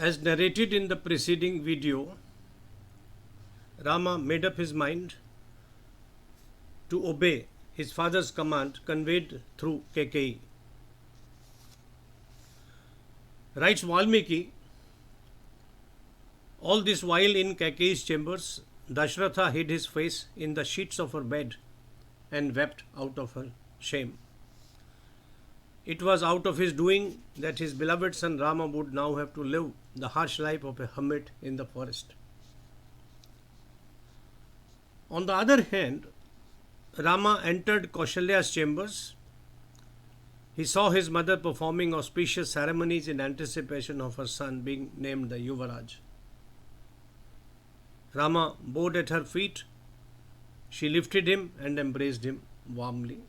As narrated in the preceding video, Rama made up his mind to obey his father's command conveyed through Kaikeyee. Writes Valmiki, all this while in Kaikeyee's chambers, Dashratha hid his face in the sheets of her bed and wept out of her shame. It was out of his doing that his beloved son Rama would now have to live the harsh life of a hermit in the forest. On the other hand, Rama entered Kaushalya's chambers. He saw his mother performing auspicious ceremonies in anticipation of her son being named the Yuvaraj. Rama bowed at her feet. She lifted him and embraced him warmly.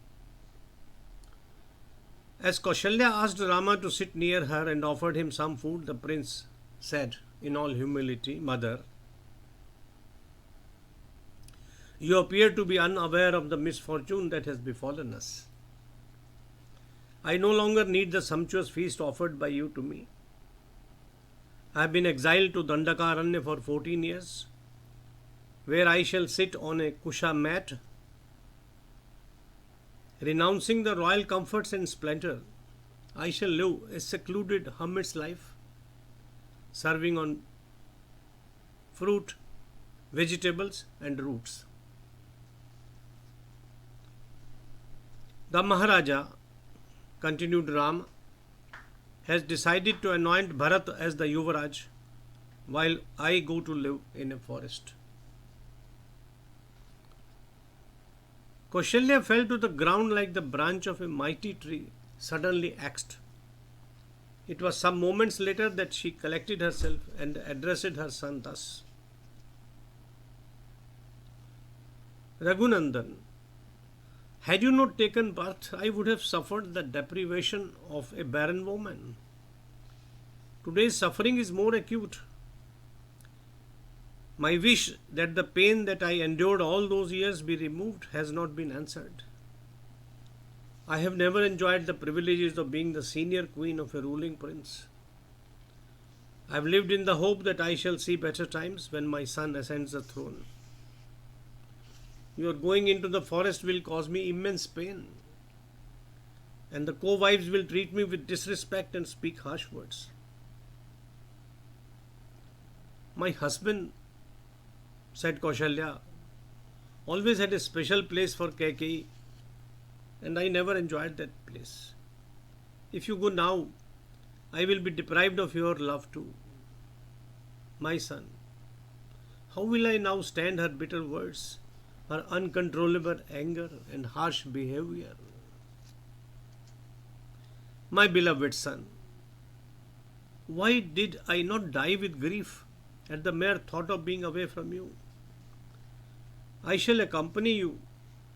As Kaushalya asked Rama to sit near her and offered him some food, the prince said in all humility, "Mother, you appear to be unaware of the misfortune that has befallen us. I no longer need the sumptuous feast offered by you to me. I have been exiled to Dandakaranya for 14 years, where I shall sit on a kusha mat, renouncing the royal comforts and splendor. I shall live a secluded hermit's life, serving on fruit, vegetables and roots." The Maharaja, continued Ram, has decided to anoint Bharat as the Yuvaraj while I go to live in a forest. Kaushalya fell to the ground like the branch of a mighty tree, suddenly axed. It was some moments later that she collected herself and addressed her son thus: "Raghunandan, had you not taken birth, I would have suffered the deprivation of a barren woman. Today's suffering is more acute. My wish that the pain that I endured all those years be removed has not been answered. I have never enjoyed the privileges of being the senior queen of a ruling prince. I have lived in the hope that I shall see better times when my son ascends the throne. Your going into the forest will cause me immense pain, and the co-wives will treat me with disrespect and speak harsh words. My husband," said Kaushalya, "always had a special place for Kaikeyee, and I never enjoyed that place. If you go now, I will be deprived of your love too. My son, how will I now stand her bitter words, her uncontrollable anger and harsh behavior? My beloved son, why did I not die with grief at the mere thought of being away from you? I shall accompany you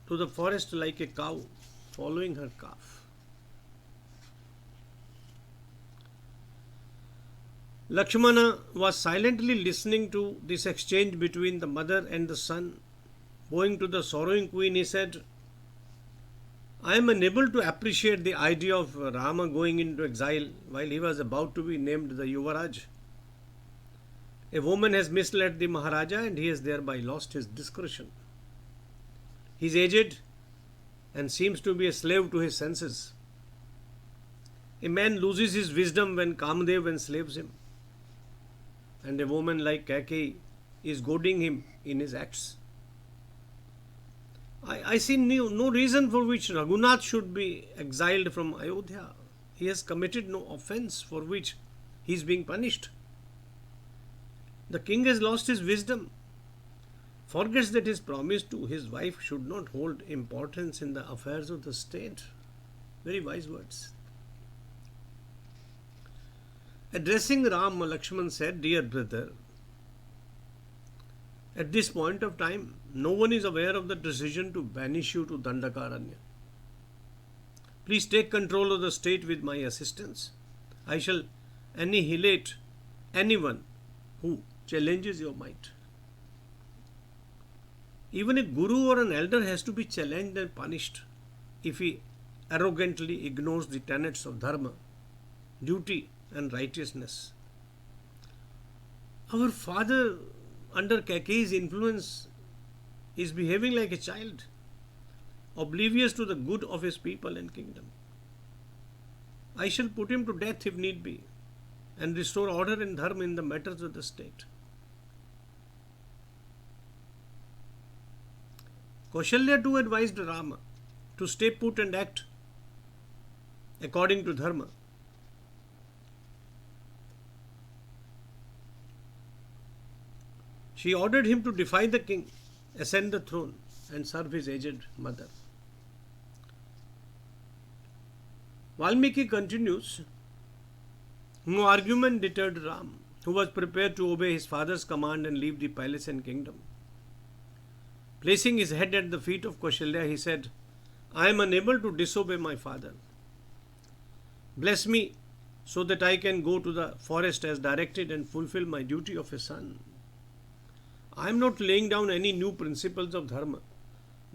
to the forest like a cow following her calf." Lakshmana was silently listening to this exchange between the mother and the son. Bowing to the sorrowing queen, he said, "I am unable to appreciate the idea of Rama going into exile while he was about to be named the Yuvaraj. A woman has misled the Maharaja and he has thereby lost his discretion. He is aged and seems to be a slave to his senses. A man loses his wisdom when Kamdev enslaves him, and a woman like Kaikeyee is goading him in his acts. I see no reason for which Raghunath should be exiled from Ayodhya. He has committed no offense for which he is being punished. The king has lost his wisdom, forgets that his promise to his wife should not hold importance in the affairs of the state." Very wise words. Addressing Ram, Lakshman said, "Dear brother, at this point of time, no one is aware of the decision to banish you to Dandakaranya. Please take control of the state with my assistance. I shall annihilate anyone who challenges your might." Even a guru or an elder has to be challenged and punished if he arrogantly ignores the tenets of dharma, duty and righteousness. Our father, under Kaikeyee's influence, is behaving like a child, oblivious to the good of his people and kingdom. I shall put him to death if need be, and restore order and dharma in the matters of the state. Kaushalya too advised Rama to stay put and act according to dharma. She ordered him to defy the king, ascend the throne, and serve his aged mother. Valmiki continues, no argument deterred Ram, who was prepared to obey his father's command and leave the palace and kingdom. Placing his head at the feet of Kaushalya, he said, I am unable to disobey my father. Bless me so that I can go to the forest as directed and fulfill my duty of a son. I am not laying down any new principles of dharma.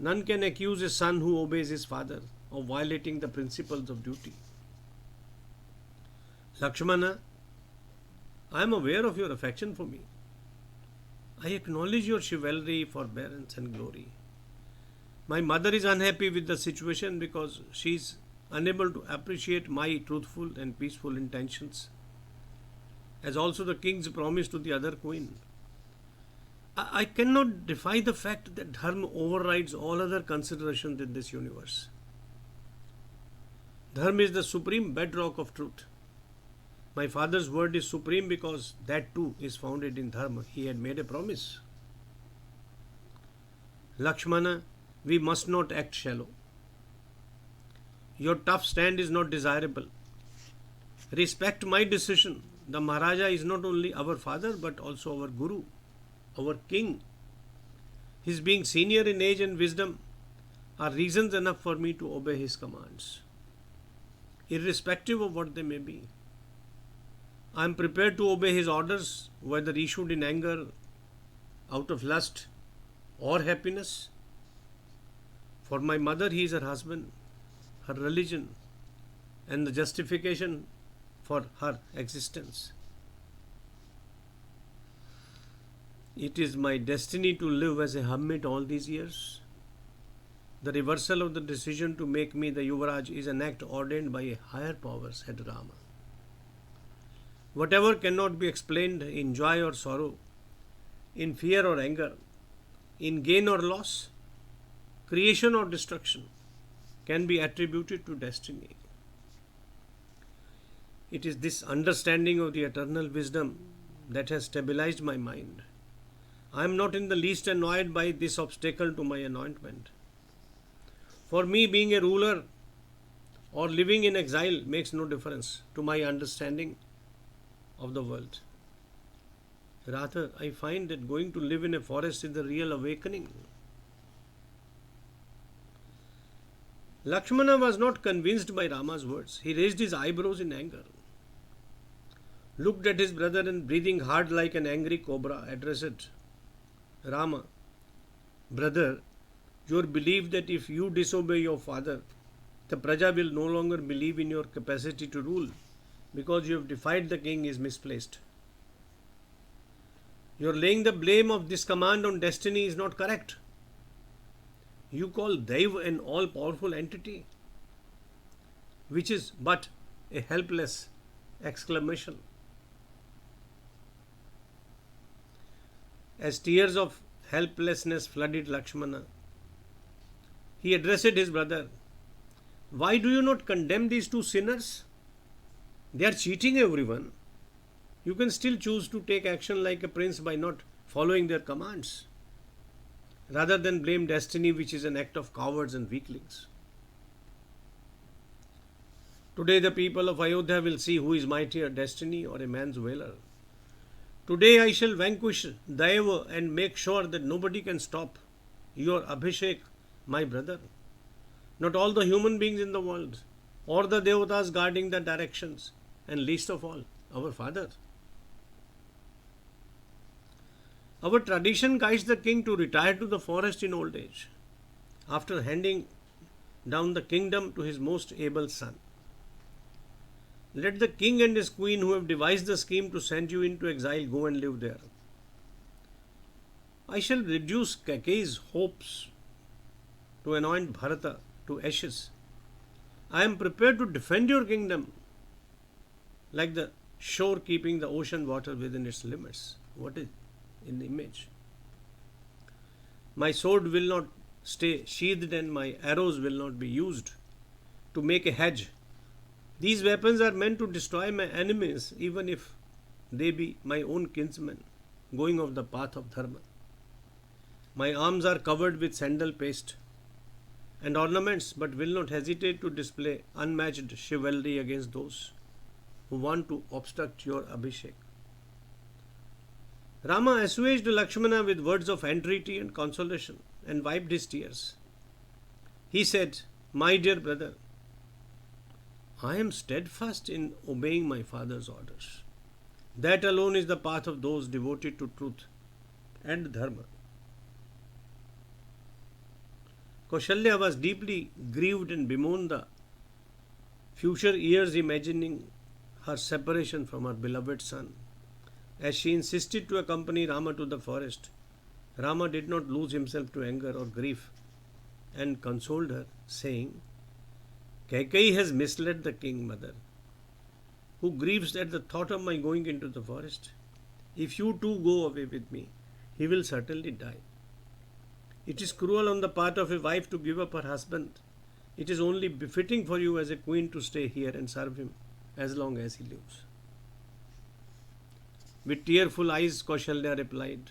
None can accuse a son who obeys his father of violating the principles of duty. Lakshmana, I am aware of your affection for me. I acknowledge your chivalry, forbearance, and glory. My mother is unhappy with the situation because she is unable to appreciate my truthful and peaceful intentions, as also the king's promise to the other queen. I cannot defy the fact that dharma overrides all other considerations in this universe. Dharma is the supreme bedrock of truth. My father's word is supreme because that too is founded in dharma. He had made a promise. Lakshmana, we must not act shallow. Your tough stand is not desirable. Respect my decision. The Maharaja is not only our father but also our guru, our king. His being senior in age and wisdom are reasons enough for me to obey his commands, irrespective of what they may be. I am prepared to obey his orders, whether issued in anger, out of lust, or happiness. For my mother, he is her husband, her religion, and the justification for her existence. It is my destiny to live as a hermit all these years. The reversal of the decision to make me the Yuvraj is an act ordained by a higher power, said Rama. Whatever cannot be explained in joy or sorrow, in fear or anger, in gain or loss, creation or destruction, can be attributed to destiny. It is this understanding of the eternal wisdom that has stabilized my mind. I am not in the least annoyed by this obstacle to my anointment. For me, being a ruler or living in exile makes no difference to my understanding of the world. Rather, I find that going to live in a forest is the real awakening. Lakshmana was not convinced by Rama's words. He raised his eyebrows in anger, looked at his brother, and breathing hard like an angry cobra, addressed Rama, brother, your belief that if you disobey your father, the Praja will no longer believe in your capacity to rule because you have defied the king is misplaced. Your laying the blame of this command on destiny is not correct. You call Daiva an all-powerful entity, which is but a helpless exclamation. As tears of helplessness flooded Lakshmana, he addressed his brother, why do you not condemn these two sinners? They are cheating everyone. You can still choose to take action like a prince by not following their commands, rather than blame destiny, which is an act of cowards and weaklings. Today the people of Ayodhya will see who is mightier, destiny or a man's valor. Today I shall vanquish Daiva and make sure that nobody can stop your Abhishek, my brother. Not all the human beings in the world, or the Devatas guarding the directions, and least of all, our father. Our tradition guides the king to retire to the forest in old age, after handing down the kingdom to his most able son. Let the king and his queen who have devised the scheme to send you into exile go and live there. I shall reduce Kaikeyee's hopes to anoint Bharata to ashes. I am prepared to defend your kingdom like the shore keeping the ocean water within its limits. What is in the image? My sword will not stay sheathed and my arrows will not be used to make a hedge. These weapons are meant to destroy my enemies, even if they be my own kinsmen, going off the path of dharma. My arms are covered with sandal paste and ornaments, but will not hesitate to display unmatched chivalry against those who want to obstruct your Abhishek. Rama assuaged Lakshmana with words of entreaty and consolation and wiped his tears. He said, "My dear brother, I am steadfast in obeying my father's orders. That alone is the path of those devoted to truth and dharma." Kaushalya was deeply grieved and bemoaned the future years, imagining her separation from her beloved son. As she insisted to accompany Rama to the forest, Rama did not lose himself to anger or grief and consoled her, saying, "Kaikeyee has misled the king, mother, who grieves at the thought of my going into the forest. If you too go away with me, he will certainly die. It is cruel on the part of a wife to give up her husband. It is only befitting for you as a queen to stay here and serve him as long as he lives." With tearful eyes, Kaushalya replied,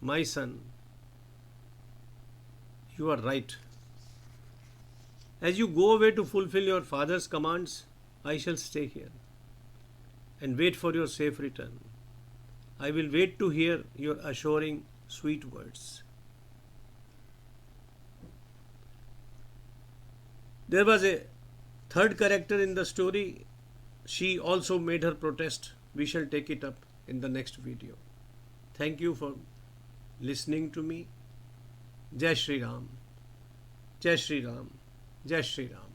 "My son, you are right. As you go away to fulfill your father's commands, I shall stay here and wait for your safe return. I will wait to hear your assuring, sweet words." There was a third character in the story. She also made her protest. We shall take it up in the next video. Thank you for listening to me. Jai Shri Ram. Jai Shri Ram. Jai Shri Ram.